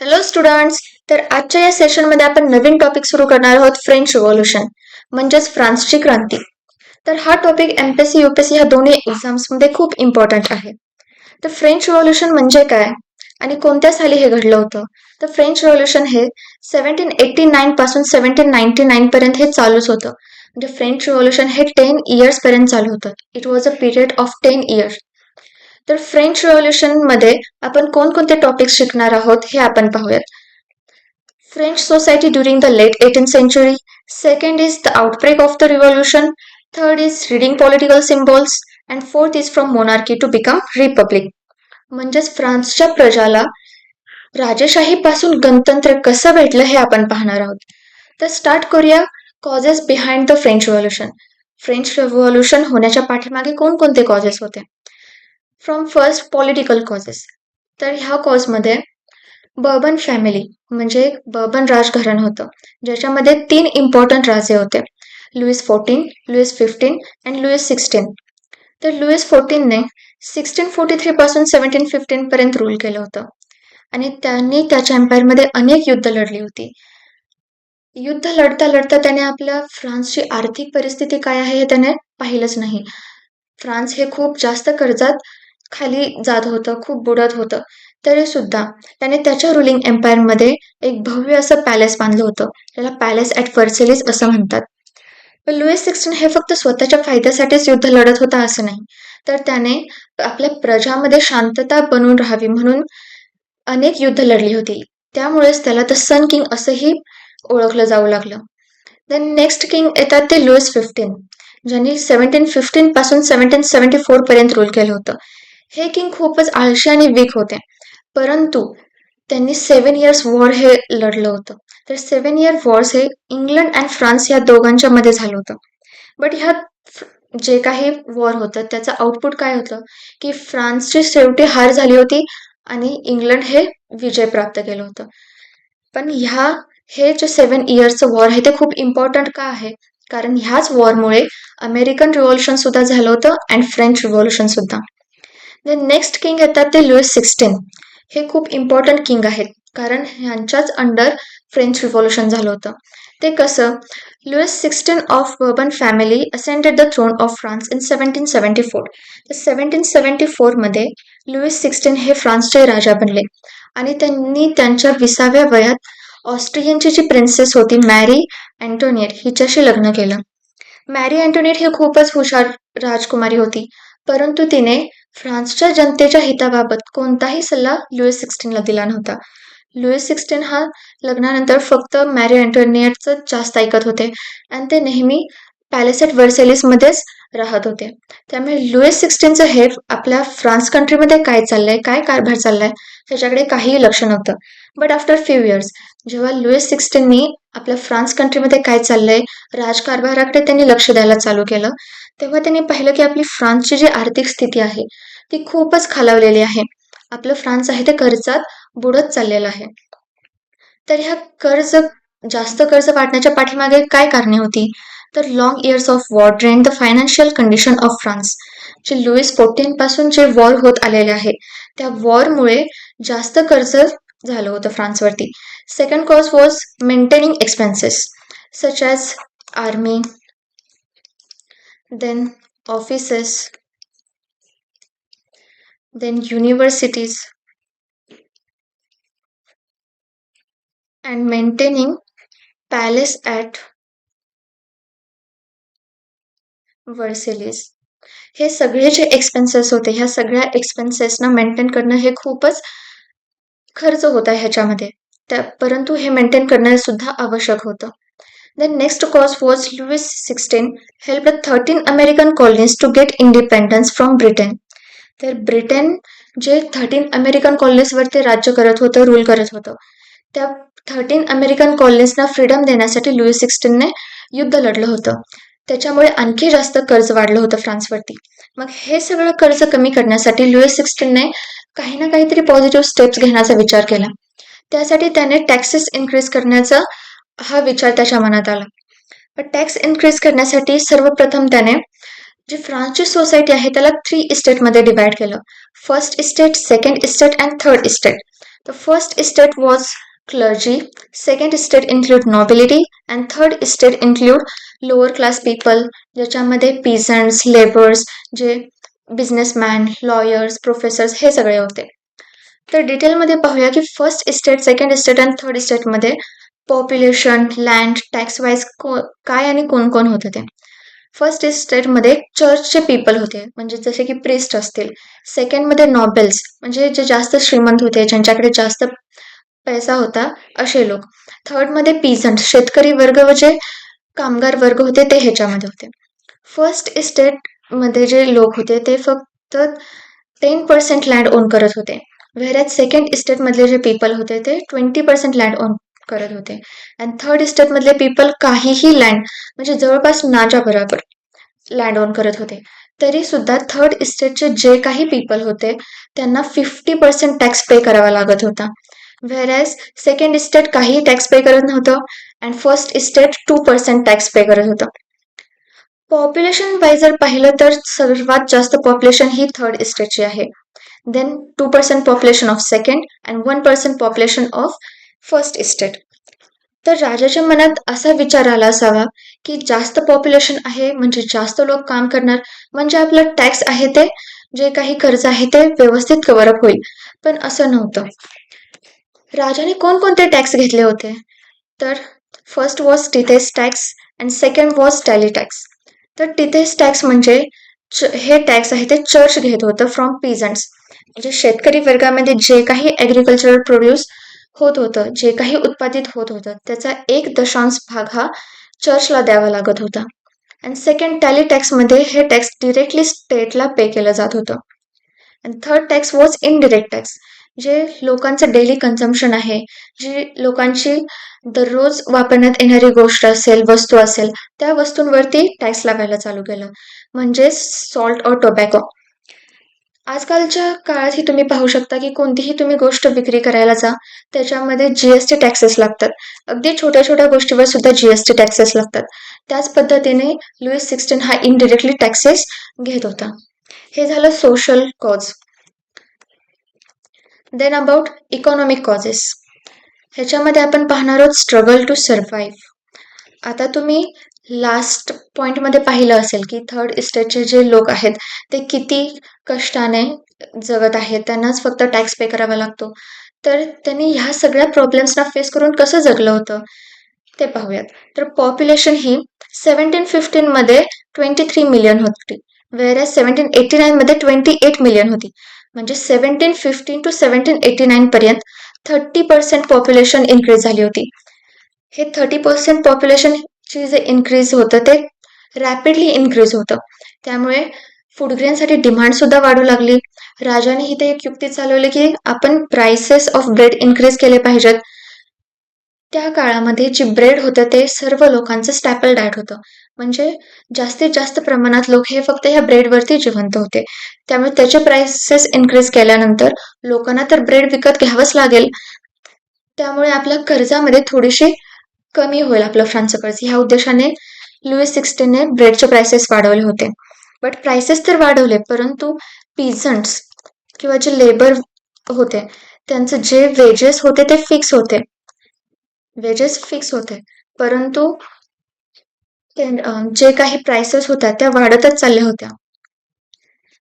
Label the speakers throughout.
Speaker 1: Hello students. तर आजच्या या सेशनमध्ये आपण नवीन टॉपिक सुरू करणार आहोत, फ्रेंच रिव्हॉल्युशन म्हणजेच फ्रान्सची क्रांती. तर हा टॉपिक एमपीएससी यूपीएससी ह्या दोन्ही एक्झाम्समध्ये खूप इम्पॉर्टंट आहे. तर फ्रेंच रिव्हॉल्युशन म्हणजे काय आणि कोणत्या साली हे घडलं होतं? तर फ्रेंच रिव्हॉल्युशन हे 1789 पासून 1799 पर्यंत हे चालूच होतं. म्हणजे फ्रेंच रिव्हॉल्युशन हे 10 इयर्स पर्यंत चालू होतं. It was a period of 10 years. तर फ्रेंच रिव्हॉल्युशनमध्ये आपण कोणकोणते टॉपिक्स शिकणार आहोत हे आपण पाहूयात. French society during the late 18th century. Second is the outbreak of the revolution. Third is reading political symbols. And fourth is from monarchy to become republic. म्हणजेच फ्रान्सच्या प्रजाला राजेशाहीपासून गणतंत्र कसं भेटलं हे आपण पाहणार आहोत. तर स्टार्ट करूया causes behind the French revolution. French revolution होण्याच्या पाठीमागे कोणकोणते कॉजेस होते? From first political causes. तर ह्या कॉजमध्ये बर्बन फॅमिली म्हणजे बर्बन राजघराण होतं, ज्याच्यामध्ये 3 इम्पॉर्टंट राजे होते, लुईस 14, लुईस 15 अँड लुईस 16. तर लुईस 14ने 1643 पासून 1715 पर्यंत रूल केलं होतं आणि त्यांनी त्याच्या एम्पायरमध्ये अनेक युद्ध लढली होती. युद्ध लढता लढता त्याने आपल्या फ्रान्सची आर्थिक परिस्थिती काय आहे हे त्याने पाहिलंच नाही. फ्रान्स हे खूप जास्त कर्जात खाली जात होतं, खूप बुडत होतं. तरी सुद्धा त्याने त्याच्या रुलिंग एम्पायरमध्ये एक भव्य असं पॅलेस बांधलं होतं, त्याला पॅलेस ॲट व्हर्सेलिस असं म्हणतात. पण लुईस 16 हे फक्त स्वतःच्या फायद्यासाठीच युद्ध लढत होता असं नाही, तर त्याने आपल्या प्रजामध्ये शांतता बनवून राहावी म्हणून अनेक युद्ध लढली होती. त्यामुळेच त्याला द सन किंग असंही ओळखलं जाऊ लागलं. देन नेक्स्ट किंग येतात ते लुईस 15, ज्यांनी 1715 पासून 1774 पर्यंत रूल केलं होतं. हे किंग खूपच आळशी आणि वीक होते, परंतु त्यांनी 7 इयर्स वॉर हे लढलं होतं. तर 7 इयर वॉर्स हे इंग्लंड अँड फ्रान्स या दोघांच्या मध्ये झालं होतं. बट ह्यात जे काही वॉर होतं त्याचं आउटपुट काय होतं की फ्रान्सची शेवटी हार झाली होती आणि इंग्लंड हे विजय प्राप्त केलं होतं. पण हे जे 7 इयर्सचं वॉर आहे ते खूप इम्पॉर्टंट का आहे? कारण ह्याच वॉरमुळे अमेरिकन रिव्हॉल्युशन सुद्धा झालं होतं अँड फ्रेंच रिव्हॉल्युशन सुद्धा. देन नेक्स्ट किंग येतात ते लुईस 16. हे खूप इम्पॉर्टंट किंग आहेत कारण ह्यांच्याच अंडर फ्रेंच रिव्हॉल्युशन झालं होतं. ते कसं? Louis 16 of Bourbon family ascended the throne of France in 1774. तर 1774 मध्ये लुईस 16 हे फ्रान्सचे राजा बनले आणि त्यांनी त्यांच्या 20व्या वयात ऑस्ट्रियनची जी प्रिन्सेस होती मॅरी अँटोनिएट हिच्याशी लग्न केलं. मॅरी अँटोनिएट ही खूपच हुशार राजकुमारी होती, परंतु तिने फ्रान्सच्या जनतेच्या हिताबाबत कोणताही सल्ला लुईस 16ला दिला नव्हता. लुईस 16 हा लग्नानंतर फक्त मॅरी अँटोनिएटचं जास्त ऐकत होते आणि ते नेहमी पॅलेस ॲट व्हर्सेलिसमध्येच राहत होते. त्यामुळे लुईस 16चं हे आपल्या फ्रान्स कंट्रीमध्ये काय चाललंय, काय कारभार चाललाय ह्याच्याकडे काहीही लक्ष नव्हतं. बट आफ्टर फ्यू इयर्स जेव्हा लुईस 16नी आपल्या फ्रान्स कंट्रीमध्ये काय चाललंय, राजकारभाराकडे त्यांनी लक्ष द्यायला चालू केलं, तेव्हा त्यांनी पाहिलं की आपली फ्रान्सची जी आर्थिक स्थिती आहे ती खूपच खालावलेली आहे. आपलं फ्रान्स आहे ते कर्जात बुडत चाललेलं आहे. तर जास्त कर्ज वाढण्याच्या पाठीमागे काय कारणे होती? तर long years of war drain the financial condition of France. जे लुईस 14 पासून जे वॉर होत आलेले आहे त्या वॉरमुळे जास्त कर्ज झालं होतं फ्रान्सवरती. Second cause was maintaining expenses such as army, then offices, then universities and maintaining palace at Versailles. हे सगळे जे एक्सपेन्सेस होते ह्या सगळ्या एक्सपेन्सेसना मेंटेन करणं हे खूपच खर्च होता ह्याच्यामध्ये, परंतु हे मेंटेन करणं सुद्धा आवश्यक होतं. Then next cause was Louis 16 help the 13 American colonies to get independence from Britain. तर ब्रिटन जे 13 अमेरिकन कॉलनीजवरती राज्य करत होतं, रूल करत होतं, त्या 13 अमेरिकन कॉलनीजना फ्रीडम देण्यासाठी लुईस 16ने युद्ध लढलं होतं. त्याच्यामुळे आणखी जास्त कर्ज वाढलं होतं फ्रान्सवरती. मग हे सगळं कर्ज कमी करण्यासाठी लुईस 16ने काही ना काहीतरी पॉझिटिव्ह स्टेप्स घेण्याचा विचार केला. त्यासाठी त्याने टॅक्सेस इन्क्रीज करण्याचा हा विचार त्याच्या मनात आला. पण टॅक्स इन्क्रीज करण्यासाठी सर्वप्रथम त्याने जी फ्रान्सची सोसायटी आहे त्याला 3 इस्टेटमध्ये डिवाइड केलं. First estate, second estate and third estate. The first estate was clergy, second estate include nobility, and third estate include lower class people, ज्याच्यामध्ये peasants, laborers, जे बिझनेसमॅन, लॉयर्स, प्रोफेसर्स हे सगळे होते. तर डिटेलमध्ये पाहूया की फर्स्ट इस्टेट, सेकंड इस्टेट आणि थर्ड इस्टेटमध्ये पॉप्युलेशन, लँड, टॅक्स वाईज काय आणि कोण कोण होतं ते. फर्स्ट इस्टेटमध्ये चर्चचे पीपल होते, म्हणजे जसे की प्रिस्ट असतील. सेकंडमध्ये नॉबेल्स, म्हणजे जे जास्त श्रीमंत होते, ज्यांच्याकडे जास्त पैसा होता असे लोक. थर्डमध्ये पीझंट, शेतकरी वर्ग व जे कामगार वर्ग होते ते ह्याच्यामध्ये होते. फर्स्ट इस्टेटमध्ये जे लोक होते ते फक्त 10% लँड ओन करत होते, व्हेअरएज सेकंड इस्टेटमधले जे पीपल होते ते 20% लँड ओन करत होते. आणि थर्ड इस्टेटमधले पीपल काहीही लँड, म्हणजे जवळपास नाच्या बरोबर लँड ओन करत होते. तरी सुद्धा थर्ड इस्टेटचे जे काही पीपल होते त्यांना 50% टॅक्स पे करावा लागत होता, व्हेअरएज सेकंड इस्टेट काही टॅक्स पे करत नव्हतं and first estate 2% tax pay करत होतं. पॉप्युलेशन वाईज जर पाहिलं तर सर्वात जास्त पॉप्युलेशन ही थर्ड इस्टेटची आहे. Then 2% population of second and 1% population of first estate. तर राजाच्या मनात असा विचार आला असावा की जास्त पॉप्युलेशन आहे म्हणजे जास्त लोक काम करणार, म्हणजे आपलं टॅक्स आहे ते, जे काही खर्च आहे ते व्यवस्थित कव्हरअप होईल. पण असं नव्हतं. राजाने कोणकोणते टॅक्स घेतले होते? तर first was tithes tax and second was taille tax. तर टिथेस टॅक्स म्हणजे हे टॅक्स आहे ते चर्च घेत होतं फ्रॉम पीझंट्स, म्हणजे शेतकरी वर्गामध्ये जे काही ॲग्रिकल्चरल प्रोड्यूस होत होतं, जे काही उत्पादित होत होतं त्याचा 1/10 हा चर्चला द्यावा लागत होता. आणि सेकंड टॅली टॅक्समध्ये हे टॅक्स डिरेक्टली स्टेटला पे केलं जात होतं. आणि third tax was indirect tax, जे लोकांचं डेली कन्झम्पशन आहे, जी लोकांची दररोज वापरण्यात येणारी गोष्ट असेल, वस्तू असेल, त्या वस्तूंवरती टॅक्स लावायला चालू केलं, म्हणजे सॉल्ट और टोबॅको. आजकालच्या काळातही तुम्ही पाहू शकता की कोणतीही तुम्ही गोष्ट विक्री करायला जा, त्याच्यामध्ये जीएसटी टॅक्सेस लागतात. अगदी छोट्या छोट्या गोष्टीवर सुद्धा जीएसटी टॅक्सेस लागतात. त्याच पद्धतीने लुईस 16 हा इनडिरेक्टली टॅक्सेस घेत होता. हे झालं social cause. Then about economic causes. ह्याच्यामध्ये आपण पाहणार आहोत स्ट्रगल टू सर्व्हाइव्ह. आता तुम्ही लास्ट पॉईंटमध्ये पाहिलं असेल की थर्ड इस्टेटचे जे लोक आहेत ते किती कष्टाने जगत आहेत, त्यांनाच फक्त टॅक्स पे करावा लागतो. तर त्यांनी ह्या सगळ्या प्रॉब्लेम्सना फेस करून कसं जगलं होतं ते पाहूयात. तर पॉप्युलेशन ही 1715 23 मिलियन होती, व्हेअरएज 1789 28 मिलियन होती. म्हणजे 1715 to 1789 पर्यंत 30% पॉप्युलेशन इन्क्रीज झाली होती. हे 30% पॉप्युलेशनची जे इन्क्रीज होतं ते रॅपिडली इन्क्रीज होतं, त्यामुळे फूड ग्रेनसाठी डिमांडसुद्धा वाढू लागली. राजाने इथे एक युक्ती चालवली की आपण प्राइसेस ऑफ ब्रेड इन्क्रीज केले पाहिजेत. त्या काळामध्ये जी ब्रेड होतं ते सर्व लोकांचं स्टॅपल डाएट होतं, म्हणजे जास्तीत जास्त प्रमाणात लोक हे फक्त ह्या ब्रेडवरती जिवंत होते. त्यामुळे त्याचे प्राइसेस इन्क्रीज केल्यानंतर लोकांना तर ब्रेड विकत घ्यावंच लागेल, त्यामुळे आपल्या कर्जामध्ये थोडीशी कमी होईल आपलं फ्रान्सचं कर्ज. ह्या उद्देशाने लुईस 16ने ब्रेडचे प्राइसेस वाढवले होते. बट प्राइसेस तर वाढवले, परंतु पीझंट्स किंवा जे लेबर होते त्यांचं जे वेजेस होते ते फिक्स होते. वेजेस फिक्स होते, परंतु जे काही प्राइसेस होत्या त्या वाढतच चालल्या होत्या.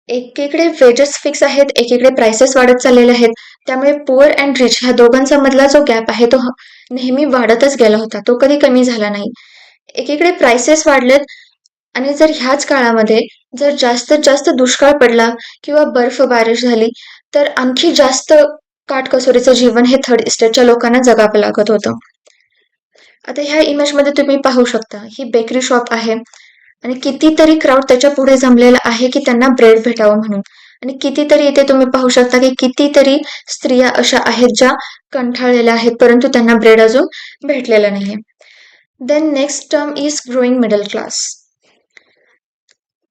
Speaker 1: एकीकडे वेजेस फिक्स आहेत, एकीकडे प्राइसेस वाढत चाललेले आहेत. त्यामुळे पुअर अँड रिच ह्या दोघांचा मधला जो गॅप आहे तो नेहमी वाढतच गेला होता, तो कधी कमी झाला नाही. एकीकडे प्राइसेस वाढलेत आणि जर ह्याच काळामध्ये जर जास्तीत जास्त दुष्काळ पडला किंवा बर्फबारिश झाली तर आणखी जास्त काटकसरीचं जीवन हे थर्ड इस्टेटच्या लोकांना जगावं लागत होतं. आता ह्या इमेजमध्ये तुम्ही पाहू शकता ही बेकरी शॉप आहे आणि कितीतरी क्राऊड त्याच्या पुढे जमलेला आहे की त्यांना ब्रेड भेटावं म्हणून. आणि कितीतरी इथे तुम्ही पाहू शकता की कितीतरी स्त्रिया अशा आहेत ज्या कंठाळलेल्या आहेत, परंतु त्यांना ब्रेड अजून भेटलेला नाहीये. Then next term is growing middle class.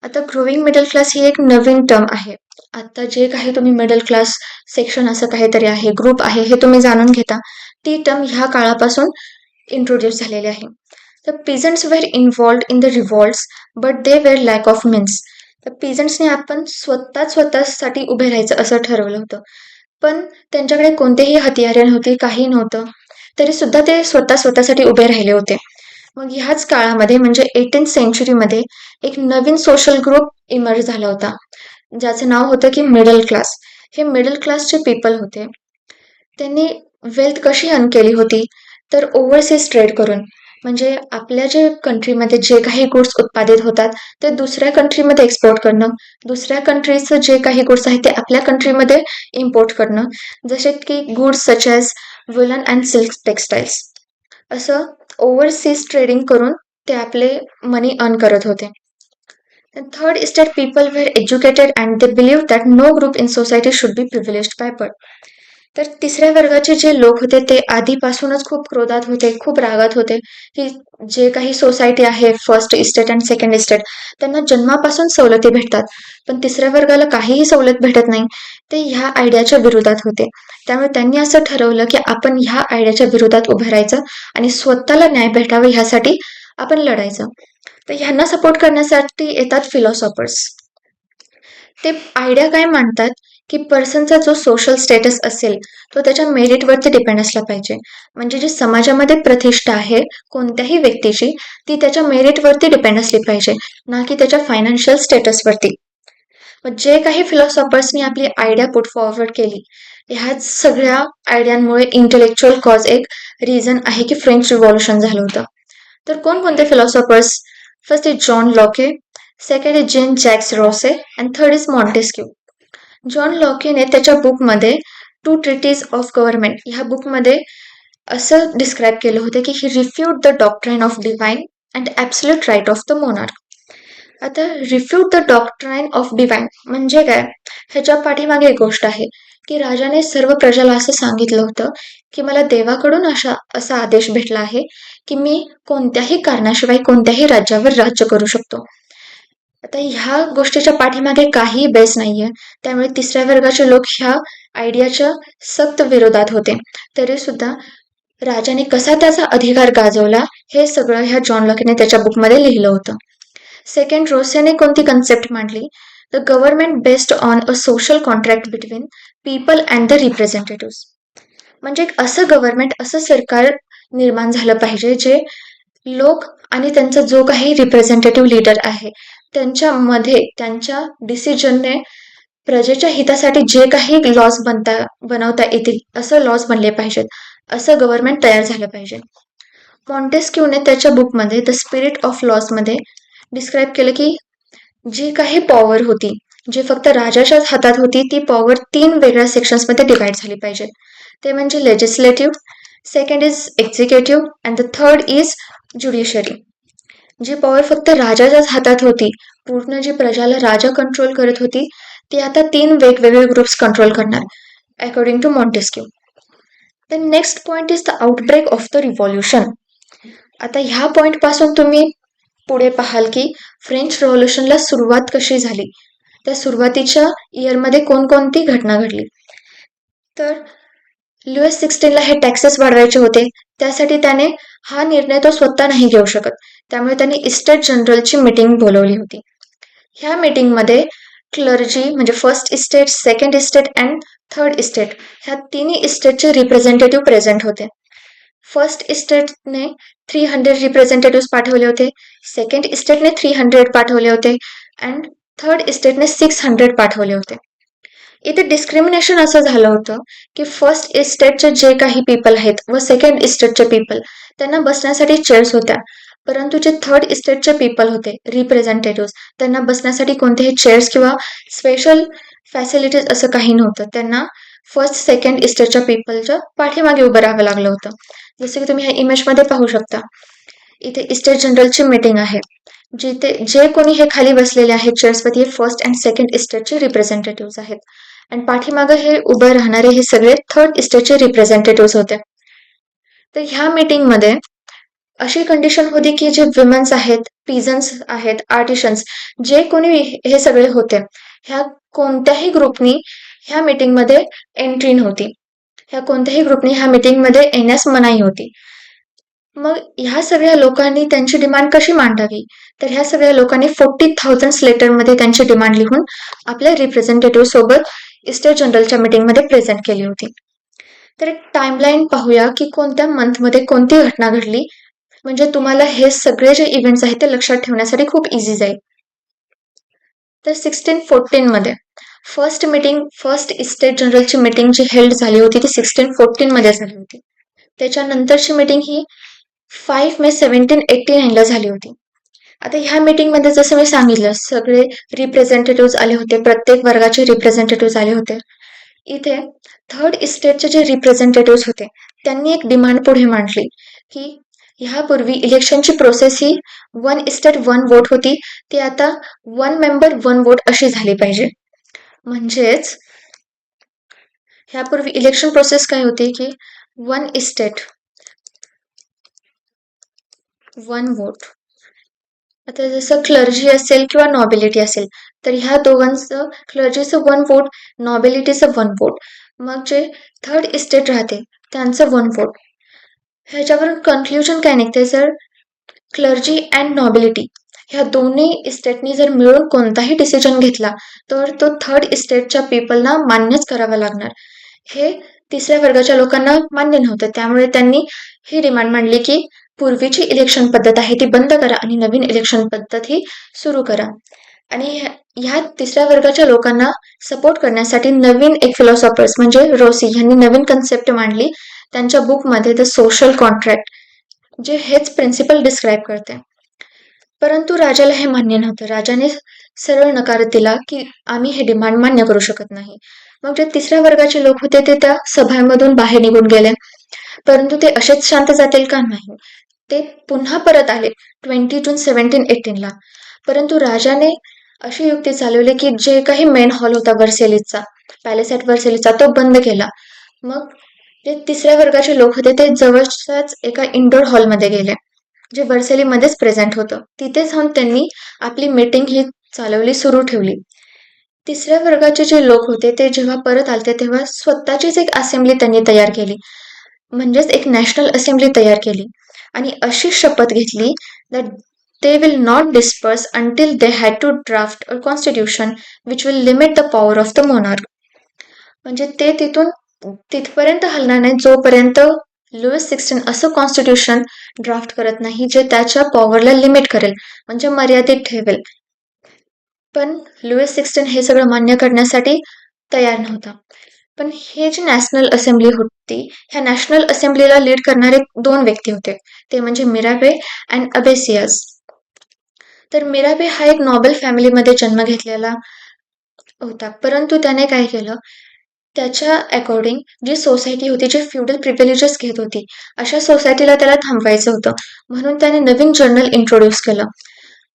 Speaker 1: आता ग्रोईंग मिडल क्लास ही एक नवीन टर्म आहे. आता जे काही तुम्ही मिडल क्लास सेक्शन असं काहीतरी आहे, ग्रुप आहे, हे तुम्ही जाणून घेता. ती टर्म ह्या काळापासून इंट्रोड्यूस झालेली आहे. The peasants were involved in the revolts, but they were lack of means. तर पीजंट्सने आपण स्वतःसाठी उभे राहायचं असं ठरवलं होतं. पण त्यांच्याकडे कोणतेही हतियारे नव्हती, काही नव्हतं. तरीसुद्धा ते स्वतःसाठी उभे राहिले होते. मग ह्याच काळामध्ये म्हणजे 18th सेंचुरीमध्ये एक नवीन सोशल ग्रुप इमर्ज झाला होता, ज्याचं नाव होतं की मिडल क्लास. हे मिडल क्लासचे पीपल होते. त्यांनी वेल्थ कशी अर्न केली होती? तर ओव्हरसीज ट्रेड करून. म्हणजे आपल्या जे कंट्रीमध्ये जे काही गुड्स उत्पादित होतात, ते दुसऱ्या कंट्रीमध्ये एक्सपोर्ट करणं, दुसऱ्या कंट्रीचं जे काही गुड्स आहेत ते आपल्या कंट्रीमध्ये इम्पोर्ट करणं, जसे की goods such as woollen and silk textiles. असं ओव्हरसीज ट्रेडिंग करून ते आपले मनी अर्न करत होते. Third is that people were educated and they believed that no group in society should be privileged by birth. तर तिसऱ्या वर्गाचे जे लोक होते ते आधीपासूनच खूप क्रोधात होते, खूप रागात होते, की जे काही सोसायटी आहे first estate and second estate त्यांना जन्मापासून सवलती भेटतात, पण तिसऱ्या वर्गाला काहीही सवलत भेटत नाही. ते ह्या आयडियाच्या विरोधात होते. त्यामुळे त्यांनी असं ठरवलं की आपण ह्या आयडियाच्या विरोधात उभं राहायचं आणि स्वतःला न्याय भेटावा ह्यासाठी आपण लढायचं. तर ह्यांना सपोर्ट करण्यासाठी येतात फिलॉसॉफर्स. ते आयडिया काय मांडतात, की पर्सनचा जो सोशल स्टेटस असेल, तो त्याच्या मेरिटवरती डिपेंड असला पाहिजे. म्हणजे जी समाजामध्ये प्रतिष्ठा आहे कोणत्याही व्यक्तीची, ती त्याच्या मेरिटवरती डिपेंड असली पाहिजे, ना की त्याच्या फायनान्शियल स्टेटसवरती. मग जे काही फिलॉसॉफर्सनी आपली आयडिया पुट फॉरवर्ड केली, ह्याच सगळ्या आयडियांमुळे इंटेलेक्च्युअल कॉज एक रिझन आहे की फ्रेंच रिव्हॉल्युशन झालं होतं. तर कोणकोणते philosophers? First is John Locke, second is Jean Jacques Rousseau and third is Montesquieu. John लॉकेने त्याच्या बुकमध्ये टू ट्रिटीज ऑफ गव्हर्नमेंट ह्या बुकमध्ये असं डिस्क्राईब केलं होतं की ही refute the doctrine of divine and absolute right of the monarch. आता refute the doctrine of divine म्हणजे काय? ह्याच्या पाठीमागे एक गोष्ट आहे की राजाने सर्व प्रजाला असं सांगितलं होतं की मला देवाकडून असा आदेश भेटला आहे की मी कोणत्याही कारणाशिवाय कोणत्याही राज्यावर राज्य करू शकतो. आता ह्या गोष्टीच्या पाठीमागे काही बेस नाहीये. त्यामुळे तिसऱ्या वर्गाचे लोक ह्या आयडियाच्या सक्त विरोधात होते. तरी सुद्धा राजाने कसा त्याचा अधिकार गाजवला हे सगळं ह्या जॉन लॉकेने त्याच्या बुकमध्ये लिहिलं होतं. सेकंड, रोसेने कोणती कन्सेप्ट मांडली? The government based on a social contract between people and the representative. म्हणजे एक असं गव्हर्नमेंट, असं सरकार निर्माण झालं पाहिजे जे लोक आणि त्यांचा जो काही रिप्रेझेंटेटिव्ह लीडर आहे त्यांच्यामध्ये त्यांच्या डिसिजनने प्रजेच्या हितासाठी जे काही लॉज बनवता येतील असं लॉज बनले पाहिजेत, असं गव्हर्नमेंट तयार झालं पाहिजे. मॉन्टेस्क्यूने त्याच्या बुकमध्ये द स्पिरिट ऑफ लॉजमध्ये डिस्क्राईब केलं की जी काही पॉवर होती, जी फक्त राजाच्याच हातात होती, ती पॉवर 3 वेगळ्या सेक्शन्समध्ये डिवाइड झाली पाहिजे. ते म्हणजे legislative, second is executive and the third is judiciary. जी पॉवर फक्त राजाच्याच हातात होती, पूर्ण जी प्रजाला राजा कंट्रोल करत होती, ती आता 3 वेगवेगळे ग्रुप्स कंट्रोल करणार, according to Montesquieu. The next point is the outbreak of the revolution. आता ह्या पॉइंटपासून तुम्ही पुढे पाहाल की फ्रेंच रिव्हॉल्युशनला सुरुवात कशी झाली, त्या सुरुवातीच्या इयरमध्ये कोणकोणती घटना घडली. तर लुईस 16ला हे टॅक्सेस वाढवायचे होते. त्यासाठी त्याने हा निर्णय तो स्वतः नाही घेऊ शकत. त्यामुळे त्यांनी इस्टेट जनरलची मीटिंग बोलवली होती. ह्या मीटिंगमध्ये क्लर्जी म्हणजे first estate, second estate and third estate ह्या तिन्ही इस्टेटचे रिप्रेझेंटेटिव्ह प्रेझेंट होते. फर्स्ट इस्टेटने 300 रिप्रेझेंटेटिव्ह पाठवले होते, सेकंड इस्टेटने 300 पाठवले होते अँड थर्ड इस्टेटने 600 पाठवले होते. इथे डिस्क्रिमिनेशन असं झालं होतं की फर्स्ट इस्टेटचे जे काही पीपल आहेत व सेकंड इस्टेटचे पीपल त्यांना बसण्यासाठी चेअर्स होत्या, परंतु जे थर्ड इस्टेटचे पीपल होते रिप्रेझेंटेटिव्ह त्यांना बसण्यासाठी कोणतेही चेअर्स किंवा स्पेशल फॅसिलिटीज असं काही नव्हतं. त्यांना फर्स्ट सेकंड इस्टेटच्या पीपलच्या पाठीमागे उभं राहावं लागलं होतं. जसं की तुम्ही ह्या इमेजमध्ये पाहू शकता, इथे इस्टेट जनरलची मीटिंग आहे, जिथे जे कोणी हे खाली बसलेले आहेत चेअर्सवरती हे फर्स्ट अँड सेकंड इस्टेटचे रिप्रेझेंटेटिव्ह आहेत आणि पाठीमागे हे उभं राहणारे हे सगळे थर्ड इस्टेटचे रिप्रेझेंटेटिव्ह होते. तर ह्या मीटिंगमध्ये अशी कंडिशन होती की जे विमेन्स आहेत, पीजन्स आहेत, आर्टिशन्स, जे कोणी हे सगळे होते, ह्या कोणत्याही ग्रुपनी ह्या मीटिंगमध्ये एंट्री नव्हती. ह्या कोणत्याही ग्रुपनी ह्या मीटिंगमध्ये येण्यास मनाई होती. मग ह्या सगळ्या लोकांनी त्यांची डिमांड कशी मांडावी? तर ह्या सगळ्या लोकांनी 40,000 लेटरमध्ये त्यांची डिमांड लिहून आपल्या रिप्रेझेंटेटिव्ह सोबत इस्टेट जनरलच्या मीटिंगमध्ये प्रेझेंट केली होती. तर एक टाइमलाईन पाहूया की कोणत्या मंथमध्ये कोणती घटना घडली, म्हणजे तुम्हाला हे सगळे जे इव्हेंट्स आहेत ते लक्षात ठेवण्यासाठी खूप इझी जाईल. तर 1614 मध्ये फर्स्ट इस्टेट जनरलची मीटिंग जी हेल्ड झाली होती ती 1614 मध्ये झाली होती. त्याच्यानंतरची मीटिंग ही 5 मे 1789 ला झाली होती. आता ह्या मीटिंगमध्ये जसं मी सांगितलं सगळे रिप्रेझेंटेटिव्ह आले होते, प्रत्येक वर्गाचे रिप्रेझेंटेटिव्ह आले होते. इथे थर्ड इस्टेटचे जे रिप्रेझेंटेटिव्ह होते त्यांनी एक डिमांड पुढे मांडली की ह्यापूर्वी इलेक्शनची प्रोसेस ही 1:1 वोट होती, ती आता 1 मेंबर 1 वोट अशी झाली पाहिजे. म्हणजेच ह्यापूर्वी इलेक्शन प्रोसेस काय होती की 1 इस्टेट 1 वोट. आता जसं क्लर्जी असेल किंवा नॉबिलिटी असेल तर ह्या दोघांचं क्लर्जीचं 1 वोट, नॉबिलिटीचं 1 वोट, मग जे थर्ड इस्टेट राहते त्यांचं 1 वोट. ह्याच्यावरून कन्क्ल्युजन काय निघते, जर क्लर्जी अँड नॉबिलिटी ह्या दोन्ही इस्टेटनी जर मिळून कोणताही डिसिजन घेतला तर तो थर्ड इस्टेटच्या पीपलना मान्यच करावा लागणार. हे तिसऱ्या वर्गाच्या लोकांना मान्य नव्हतं, त्यामुळे त्यांनी ही डिमांड मांडली की पूर्वीची इलेक्शन पद्धत आहे ती बंद करा आणि नवीन इलेक्शन पद्धत ही सुरू करा. आणि ह्या तिसऱ्या वर्गाच्या लोकांना सपोर्ट करण्यासाठी नवीन एक फिलॉसॉफर्स म्हणजे रोसी यांनी नवीन कन्सेप्ट मांडली त्यांच्या बुकमध्ये द सोशल कॉन्ट्रॅक्ट, जे हेच प्रिन्सिपल डिस्क्राईब करते. परंतु राजाला हे मान्य नव्हतं. राजाने सरळ नकार दिला की आम्ही हे डिमांड मान्य करू शकत नाही. मग जे तिसऱ्या वर्गाचे लोक होते ते त्या सभामधून बाहेर निघून गेले. परंतु ते असेच शांत जातील का? नाही, ते पुन्हा परत आले 20 जून 1718 ला. परंतु राजाने अशी युक्ती चालवली की जे काही मेन हॉल होता वर्सेलीचा, पॅलेस ॲट वर्सेलीचा, तो बंद केला. मग जे तिसऱ्या वर्गाचे लोक होते ते जवळच्याच एका इंडोर हॉलमध्ये गेले जे वर्सेलीमध्येच प्रेझेंट होतं. तिथे जाऊन त्यांनी आपली मीटिंग ही सुरू ठेवली. तिसऱ्या वर्गाचे जे लोक होते ते जेव्हा परत आलते तेव्हा स्वतःचीच एक असेंब्ली त्यांनी तयार केली, म्हणजेच एक नॅशनल असेंब्ली तयार केली आणि अशी शपथ घेतली that they will not disperse until they had to draft a constitution which will limit the power of the monarch. म्हणजे ते तिथपर्यंत हलणार नाही जोपर्यंत लुईस 16 असं कॉन्स्टिट्यूशन ड्राफ्ट करत नाही जे त्याच्या पॉवरला लिमिट करेल, म्हणजे मर्यादित ठेवेल. पण लुईस 16 हे सगळं मान्य करण्यासाठी तयार नव्हता. पण हे जी नॅशनल असेंब्ली होती ह्या नॅशनल असेंब्लीला लीड करणारे 2 व्यक्ती होते, ते म्हणजे मिराबे अँड अबेसियस. तर मिराबे हा एक नॉबेल फॅमिलीमध्ये जन्म घेतलेला होता, परंतु त्याने काय केलं, त्याच्या अकॉर्डिंग जी सोसायटी होती जी फ्युडल प्रिव्हिलेजेस घेत होती अशा सोसायटीला त्याला थांबवायचं होतं, म्हणून त्याने नवीन जर्नल इंट्रोड्यूस केलं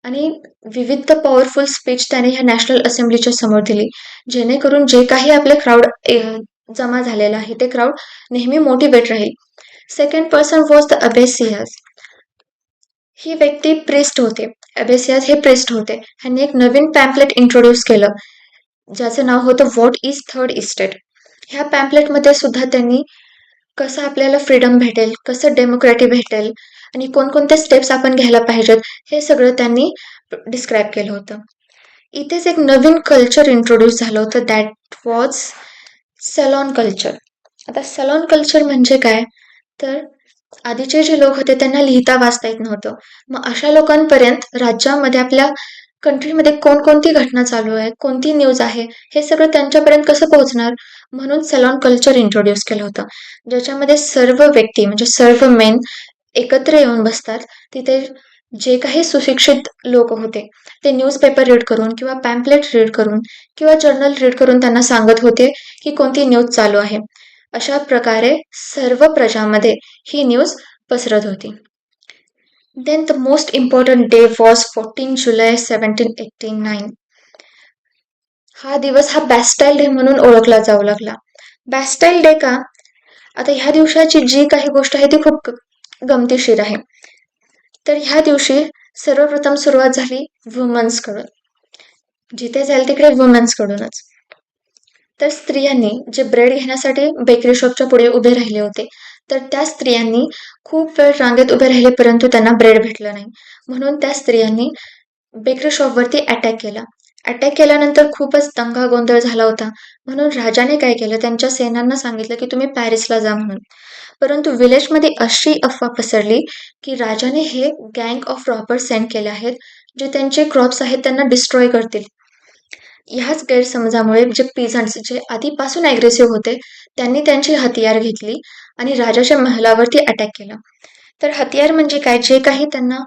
Speaker 1: आणि विविध पॉवरफुल स्पीच त्याने ह्या नॅशनल असेंब्लीच्या समोर दिली, जेणेकरून जे काही आपले क्राऊड जमा झालेलं आहे ते क्राऊड नेहमी मोटिवेट राहील. Second person was the Abbé Sieyès. ही व्यक्ती प्रिस्ट होते, अबेसियस हे प्रिस्ट होते. ह्यांनी एक नवीन पॅम्पलेट इंट्रोड्यूस केलं ज्याचं नाव होतं व्हॉट इज थर्ड इस्टेट. ह्या पॅम्पलेटमध्ये सुद्धा त्यांनी कसं आपल्याला फ्रीडम भेटेल, कसं डेमोक्रॅटी भेटेल आणि कोणकोणते स्टेप्स आपण घ्यायला पाहिजेत हे सगळं त्यांनी डिस्क्राईब केलं होतं. इथेच एक नवीन कल्चर इंट्रोड्यूस झालं होतं, दॅट वॉज सॅलॉन कल्चर. आता सॅलॉन कल्चर म्हणजे काय, तर आधीचे जे लोक होते त्यांना लिहिता वाचता येत नव्हतं. मग अशा लोकांपर्यंत राज्यामध्ये आपल्या कंट्रीमध्ये कोणकोणती घटना चालू आहे, कोणती न्यूज आहे, हे सगळं त्यांच्यापर्यंत कसं पोहोचणार, म्हणून सॅलॉन कल्चर इंट्रोड्यूस केलं होतं, ज्याच्यामध्ये सर्व व्यक्ती म्हणजे सर्व मेन एकत्र येऊन बसतात. तिथे जे काही सुशिक्षित लोक होते ते न्यूजपेपर रीड करून किंवा पॅम्पलेट रीड करून किंवा जर्नल रीड करून त्यांना सांगत होते की कोणती न्यूज चालू आहे. अशा प्रकारे सर्व प्रजामध्ये ही न्यूज पसरत होती. Then the most important day was 14 July 1789. हा दिवस हा बॅस्टाईल डे म्हणून ओळखला जाऊ लागला. बॅस्टाईल डे का? आता ह्या दिवसाची जी काही गोष्ट आहे ती खूप गमतीशीर आहे. तर ह्या दिवशी सर्वप्रथम सुरुवात झाली वुमन्सकडून, जिथे जाईल तिकडे वुमन्सकडूनच. तर स्त्रियांनी जे ब्रेड घेण्यासाठी बेकरी शॉपच्या पुढे उभे राहिले होते, तर त्या स्त्रियांनी खूप वेळ रांगेत उभे राहिले परंतु त्यांना ब्रेड भेटलं नाही, म्हणून त्या स्त्रियांनी बेकरी शॉपवरती अटॅक केला. अटॅक केल्यानंतर खूपच दंगा गोंधळ झाला होता. म्हणून राजाने काय केलं, त्यांच्या सेनांना सांगितलं की तुम्ही पॅरिसला जा म्हणून. परंतु विलेजमध्ये अशी अफवा पसरली की राजाने हे गँग ऑफ रॉबर्स सेंड केले आहेत, जे त्यांचे क्रॉप्स आहेत त्यांना डिस्ट्रॉय करतील. ह्याच गैरसमजामुळे जे पीझंट्स जे आधीपासून ॲग्रेसिव्ह होते, त्यांनी त्यांची हतियार घेतली आणि राजाच्या महालावरती अटॅक केला. तर हतियार म्हणजे काय, जे काही त्यांना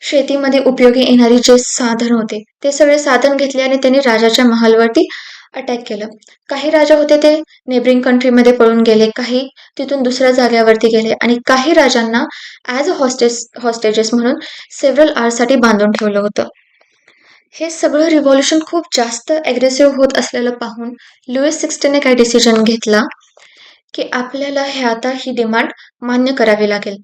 Speaker 1: शेतीमध्ये उपयोगी येणारी जे साधन होते, ते सगळे साधन घेतले आणि त्यांनी राजाच्या महालवरती अटॅक केलं. काही राजा होते ते नेबरिंग कंट्रीमध्ये पळून गेले, काही तिथून दुसऱ्या जाग्यावरती गेले आणि काही राजांना ॲज अ हॉस्टेजेस म्हणून सेव्हरल आवर्ससाठी बांधून ठेवलं होतं. हे सगळं रिव्हॉल्युशन खूप जास्त ॲग्रेसिव्ह होत असलेलं पाहून लुईस 16ने काय डिसिजन घेतला, की आपल्याला हे आता ही डिमांड मान्य करावी लागेल.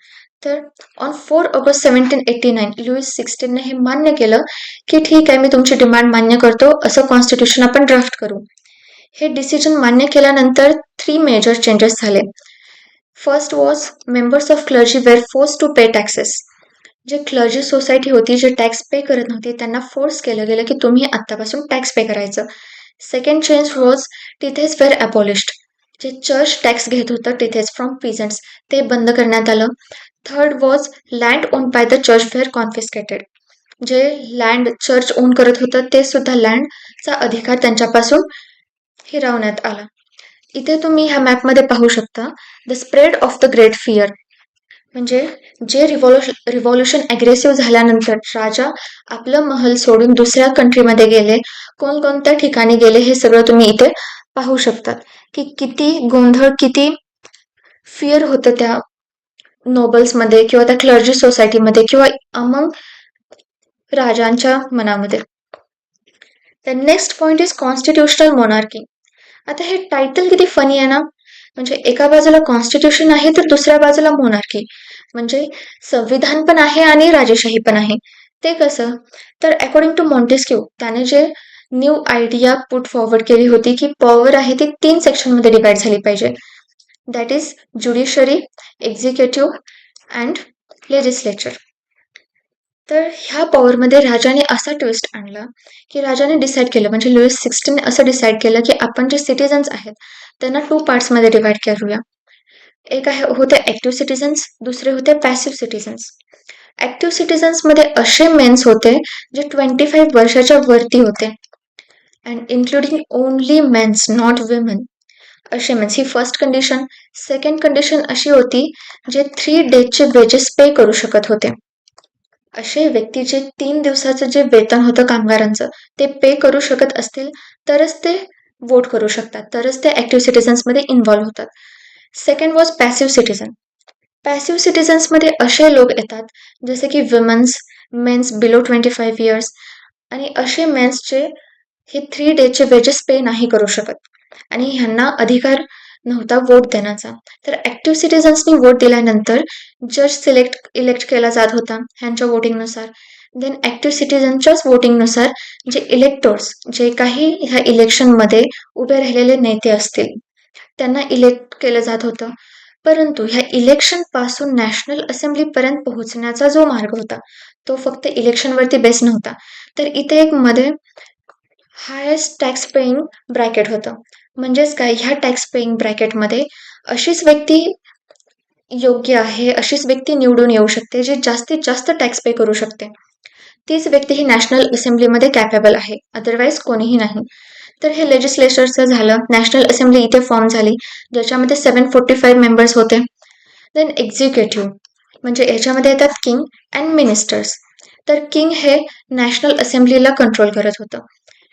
Speaker 1: तर ऑन 4 ऑगस्ट 1789 लुईस 16ने हे मान्य केलं, की ठीक आहे, मी तुमची डिमांड मान्य करतो, असं कॉन्स्टिट्यूशन आपण ड्राफ्ट करू. हे डिसिजन मान्य केल्यानंतर 3 मेजर चेंजेस झाले. First was members of clergy were force to pay taxes. जे क्लर्जी सोसायटी होती, जे टॅक्स पे करत नव्हती, त्यांना फोर्स केलं गेलं की तुम्ही आत्तापासून टॅक्स पे करायचं. Second change was tithes were abolished. जे चर्च टॅक्स घेत होतं टिथेस फ्रॉम पीझंट्स, ते बंद करण्यात आलं. Third was land owned by the church were confiscated. जे लँड चर्च ओन करत होतं ते सुद्धा लँडचा अधिकार त्यांच्यापासून हिरावण्यात आला. इथे तुम्ही ह्या मॅपमध्ये पाहू शकता the spread of the great fear. म्हणजे जे रिव्हॉल्युशन ॲग्रेसिव्ह झाल्यानंतर राजा आपलं महल सोडून दुसऱ्या कंट्रीमध्ये गेले, कोणकोणत्या ठिकाणी गेले, हे सगळं तुम्ही इथे पाहू शकतात की किती गोंधळ, किती फिअर होतं त्या नोबल्समध्ये किंवा त्या क्लर्जी सोसायटीमध्ये किंवा अमंग राजांच्या मनामध्ये. The next point is constitutional monarchy. आता हे टायटल किती फनी आहे ना, म्हणजे एका बाजूला कॉन्स्टिट्यूशन आहे तर दुसऱ्या बाजूला मोनार्की. म्हणजे संविधान पण आहे आणि राजेशाही पण आहे. ते कसं, तर अकॉर्डिंग टू मॉन्टेस्क्यू त्याने जे न्यू आयडिया पुट फॉरवर्ड केली होती की पॉवर आहे ती 3 सेक्शनमध्ये डिवाइड झाली पाहिजे. That is judiciary, executive and legislature. तर ह्या पॉवरमध्ये राजाने असा ट्विस्ट आणला की राजाने डिसाईड केलं, म्हणजे लुईस 16ने असं डिसाईड केलं की आपण जे सिटिझन्स आहेत त्यांना 2 पार्ट्समध्ये डिवाइड करूया. एक होते ॲक्टिव्ह सिटिझन्स, दुसरे होते पॅसिव्ह सिटिझन्स. ॲक्टिव्ह सिटिझन्समध्ये असे मेन्स होते जे 25 वर्षाच्या वरती होते and including only mens not women. असे मेन्स, ही फर्स्ट कंडिशन. सेकंड कंडिशन अशी होती जे 3 डेजचे वेजेस पे करू शकत होते. असे व्यक्ती जे 3 दिवसाचं जे वेतन होतं कामगारांचं ते पे करू शकत असतील तरच ते वोट करू शकतात, तरच ते ॲक्टिव्ह सिटिझन्समध्ये इन्व्हॉल्व्ह होतात. Second was passive citizen. Passive सिटिझन्समध्ये असे लोक येतात जसे की विमन्स, मेन्स बिलो 25 इयर्स आणि असे मेन्स जे हे 3 डेजचे वेजेस पे नाही करू शकत आणि ह्यांना अधिकार नव्हता वोट देण्याचा. तर ॲक्टिव्ह सिटिझन्सनी वोट दिल्यानंतर जज इलेक्ट केला जात होता ह्यांच्या वोटिंगनुसार. देन ॲक्टिव्ह सिटिझनच्याच वोटिंगनुसार जे इलेक्टर्स, जे काही ह्या इलेक्शनमध्ये उभे राहिलेले नेते असतील त्यांना इलेक्ट केलं जात होतं. परंतु ह्या इलेक्शनपासून नॅशनल असेंब्लीपर्यंत पोहोचण्याचा जो मार्ग होता तो फक्त इलेक्शनवरती बेस नव्हता. तर इथे एक मध्ये हायेस्ट टॅक्स पेईंग ब्रॅकेट होतं. म्हणजेच काय, ह्या टॅक्स पेईंग ब्रॅकेटमध्ये अशीच व्यक्ती योग्य आहे, अशीच व्यक्ती निवडून येऊ शकते जे जास्तीत जास्त टॅक्स पे करू शकते. तीच व्यक्ती ही नॅशनल असेंब्लीमध्ये कॅपेबल आहे, अदरवाईज कोणीही नाही. तर हे लेजिस्लेचरचं झालं. नॅशनल असेंब्ली इथे फॉर्म झाली ज्याच्यामध्ये 745 मेंबर्स होते. देन एक्झिक्युटिव्ह म्हणजे याच्यामध्ये येतात किंग अँड मिनिस्टर्स. तर किंग हे नॅशनल असेंब्लीला कंट्रोल करत होतं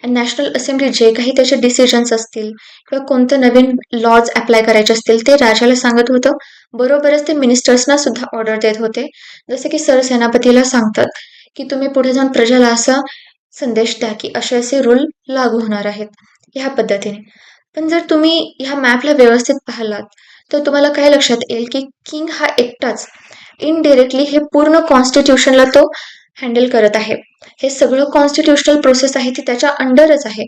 Speaker 1: आणि नॅशनल असेंब्ली जे काही त्याचे डिसिजन्स असतील किंवा कोणतं नवीन लॉज अप्लाय करायचे असतील ते राजाला सांगत होतं. बरोबरच ते मिनिस्टर्सना सुद्धा ऑर्डर देत होते, जसे की सरसेनापतीला सांगतात की तुम्ही पुढे जाऊन प्रजेला असा संदेश द्या की असे असे रूल लागू होणार आहेत, ह्या पद्धतीने. पण जर तुम्ही ह्या मॅपला व्यवस्थित पाहिलात तर तुम्हाला काय लक्षात येईल की किंग हा एकटाच इनडिरेक्टली हे पूर्ण कॉन्स्टिट्यूशनला तो हँडल करत आहे. हे सगळं कॉन्स्टिट्यूशनल प्रोसेस आहे ती त्याच्या अंडरच आहे.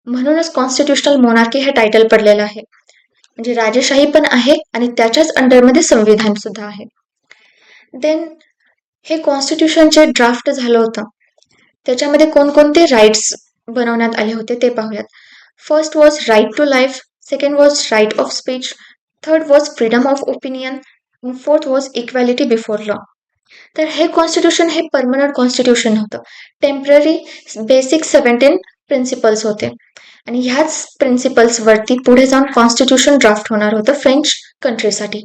Speaker 1: म्हणूनच कॉन्स्टिट्यूशनल मोनार्की हे टायटल पडलेलं आहे. म्हणजे राजेशाही पण आहे आणि त्याच्याच अंडरमध्ये संविधान सुद्धा आहे. देन हे कॉन्स्टिट्यूशन जे ड्राफ्ट झालं होतं त्याच्यामध्ये कोणकोणते राईट्स बनवण्यात आले होते ते पाहूयात. First was right to life, second was right of speech, third was freedom of opinion, आणि fourth was equality before law. तर हे कॉन्स्टिट्यूशन हे परमनंट कॉन्स्टिट्यूशन होतं. टेम्पररी बेसिक 17 प्रिन्सिपल्स होते आणि ह्याच प्रिन्सिपल्सवरती पुढे जाऊन कॉन्स्टिट्यूशन ड्राफ्ट होणार होतं फ्रेंच कंट्रीसाठी.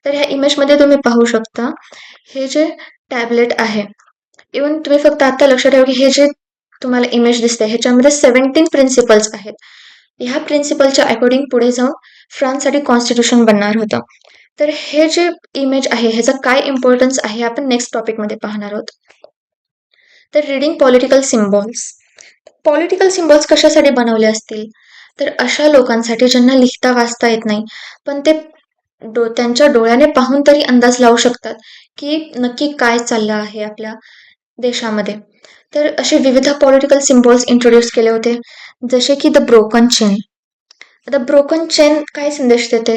Speaker 1: तर ह्या इमेजमध्ये तुम्ही पाहू शकता हे जे टॅबलेट आहे, इवन तुम्ही फक्त आता लक्षात ठेवा की हे जे तुम्हाला इमेज दिसते ह्याच्यामध्ये 17 प्रिन्सिपल्स आहेत. ह्या प्रिन्सिपलच्या अकॉर्डिंग पुढे जाऊन फ्रान्ससाठी कॉन्स्टिट्यूशन बनणार होतं. तर हे जे इमेज आहे ह्याचा काय इम्पॉर्टन्स आहे आपण नेक्स्ट टॉपिकमध्ये पाहणार आहोत. तर reading political symbols. Political symbols कशासाठी बनवले असतील, तर अशा लोकांसाठी ज्यांना लिहिता वाचता येत नाही पण ते त्यांच्या डोळ्याने पाहून तरी अंदाज लावू शकतात की नक्की काय चाललं आहे आपल्या देशामध्ये. तर असे विविध पॉलिटिकल सिम्बॉल्स इंट्रोड्यूस केले होते, जसे की द ब्रोकन चेन. आता ब्रोकन चेन काय संदेश देते,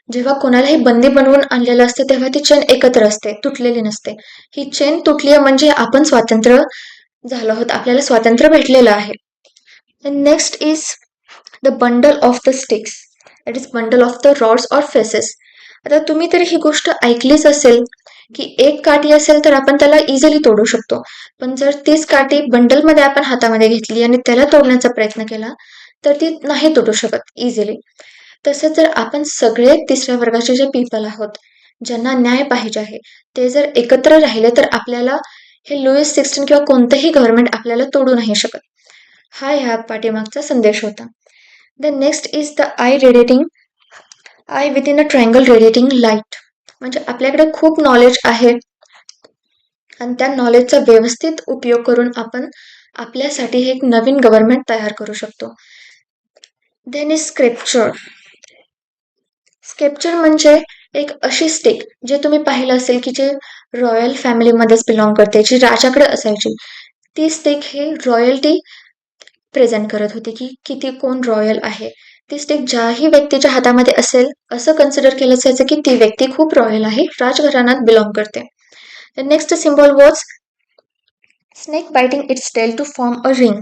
Speaker 1: जेव्हा कोणालाही बंदी बनवून आणलेलं असते तेव्हा ती चेन एकत्र असते, तुटलेली नसते. ही चेन तुटली आहे म्हणजे आपण स्वातंत्र्य झालो आहोत, आपल्याला स्वातंत्र्य भेटलेलं आहे. Next is the bundle of the sticks, that is bundle of the rods or faces. आता तुम्ही तर ही गोष्ट ऐकलीच असेल की एक काठी असेल तर आपण त्याला इझिली तोडू शकतो, पण जर तीच काठी बंडलमध्ये आपण हातामध्ये घेतली आणि त्याला तोडण्याचा प्रयत्न केला तर ती नाही तोडू शकत इझिली. तसंच जर आपण सगळे तिसऱ्या वर्गाचे जे पीपल आहोत ज्यांना न्याय पाहिजे आहे ते जर एकत्र राहिले तर आपल्याला हे लुईस 16 किंवा कोणतंही गव्हर्नमेंट आपल्याला तोडू नाही शकत. हा ह्या पाठीमागचा संदेश होता. The next is the I radiating, I with in a triangle radiating light. म्हणजे आपल्याकडे खूप नॉलेज आहे आणि त्या नॉलेजचा व्यवस्थित उपयोग करून आपण आपल्यासाठी हे एक नवीन गव्हर्नमेंट तयार करू शकतो. Then is scripture. स्क्रिप्चर म्हणजे एक अशी स्टिक जे तुम्ही पाहिलं असेल की जे रॉयल फॅमिलीमध्येच बिलॉंग करते, जी राजाकडे असायची. ती स्टिक ही रॉयल्टी प्रेझेंट करत होती की किती कोण रॉयल आहे. ती स्टिक ज्याही व्यक्तीच्या हातामध्ये असेल असं कन्सिडर केलं जायचं की ती व्यक्ती खूप रॉयल आहे, राजघराण्यात बिलॉंग करते. The next symbol was snake biting its tail to form a ring.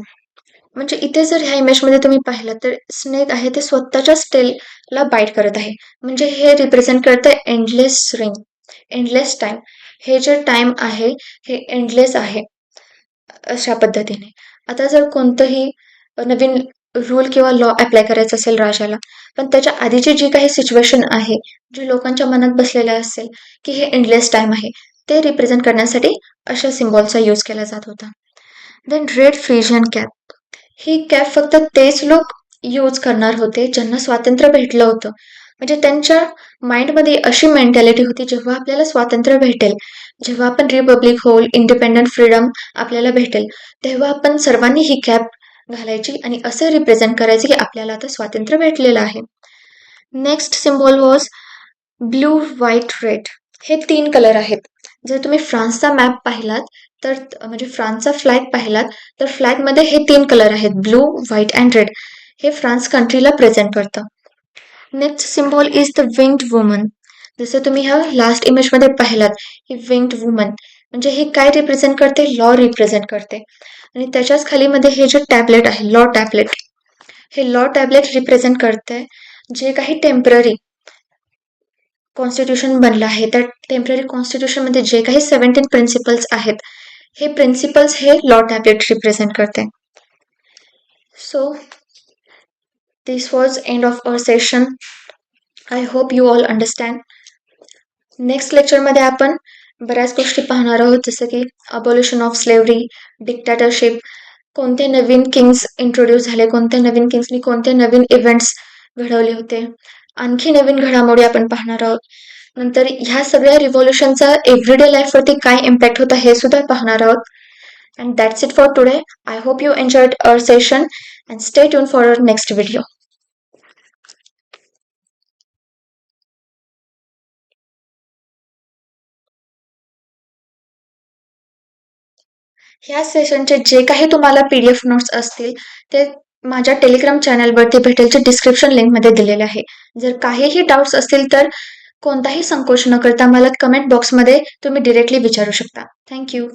Speaker 1: म्हणजे इथे जर ह्या इमेजमध्ये तुम्ही पाहिलं तर स्नेक आहे ते स्वतःच्या स्टेलला बाईट करत आहे, म्हणजे हे रिप्रेझेंट करतं एंडलेस रिंग, एंडलेस टाइम. हे जे टाइम आहे हे एंडलेस आहे अशा पद्धतीने. आता जर कोणतंही नवीन रूल किंवा लॉ अप्लाय करायचा असेल राजाला, पण त्याच्या आधीची जी काही सिच्युएशन आहे जी लोकांच्या मनात बसलेल्या असेल की हे एंडलेस टाइम आहे, ते रिप्रेझेंट करण्यासाठी अशा सिम्बॉलचा यूज केला जात होता. Then red Phrygian cap. ही कॅप फक्त तेच लोक यूज करणार होते ज्यांना स्वातंत्र्य भेटलं होतं. म्हणजे त्यांच्या माइंडमध्ये अशी मेंटॅलिटी होती जेव्हा आपल्याला स्वातंत्र्य भेटेल, जेव्हा आपण रिपब्लिक होईल, इंडिपेंडंट फ्रीडम आपल्याला भेटेल, तेव्हा आपण सर्वांनी ही कॅप घालायची आणि असं रिप्रेझेंट करायचं की आपल्याला आता स्वातंत्र्य भेटलेलं आहे. Next symbol was blue, white, red. हे 3 कलर आहेत. जर तुम्ही फ्रान्सचा मॅप पाहिलात तर म्हणजे फ्रान्सचा फ्लॅग पाहिलात तर फ्लॅगमध्ये हे 3 कलर आहेत, ब्लू, व्हाईट अँड रेड. हे फ्रान्स कंट्रीला प्रेझेंट करतं. Next symbol is the winged woman. जसं तुम्ही ह्या लास्ट इमेजमध्ये पाहिलात ही विंग्ड वुमन म्हणजे हे काय रिप्रेझेंट करते, लॉ रिप्रेझेंट करते. आणि त्याच्याच खालीमध्ये हे जे टॅबलेट आहे लॉ टॅबलेट, हे लॉ टॅबलेट रिप्रेझेंट करते जे काही टेम्पररी कॉन्स्टिट्यूशन बनलं आहे. त्या टेम्पररी कॉन्स्टिट्यूशनमध्ये जे काही 17 प्रिन्सिपल्स आहेत हे प्रिन्सिपल्स हे लॉ टॅबलेट रिप्रेझेंट करते. So this was end of our session. I hope you all understand. Next लेक्चरमध्ये आपण बऱ्याच गोष्टी पाहणार आहोत, जसं की अबॉल्युशन ऑफ स्लेव्हरी, डिक्टॅटरशिप, कोणते नवीन किंग्स इंट्रोड्यूस झाले, कोणत्या नवीन किंग्सनी कोणते नवीन इव्हेंट्स घडवले होते, आणखी नवीन घडामोडी आपण पाहणार आहोत. नंतर ह्या सगळ्या रिव्होल्युशनचा एव्हरीडे लाईफवरती काय इम्पॅक्ट होता हे सुद्धा पाहणार आहोत. And that's it for today. I hope you enjoyed our session and stay tune for our next video. ह्या सेशनचे जे काही तुम्हाला PDF नोट्स असतील ते माझ्या टेलिग्राम चॅनलवरती भेटेल, जे डिस्क्रिप्शन लिंकमध्ये दिलेले आहे. जर काहीही डाऊट्स असतील तर कोणताही संकोच न करता मला कमेंट बॉक्समध्ये तुम्ही डिरेक्टली विचारू शकता. थँक्यू.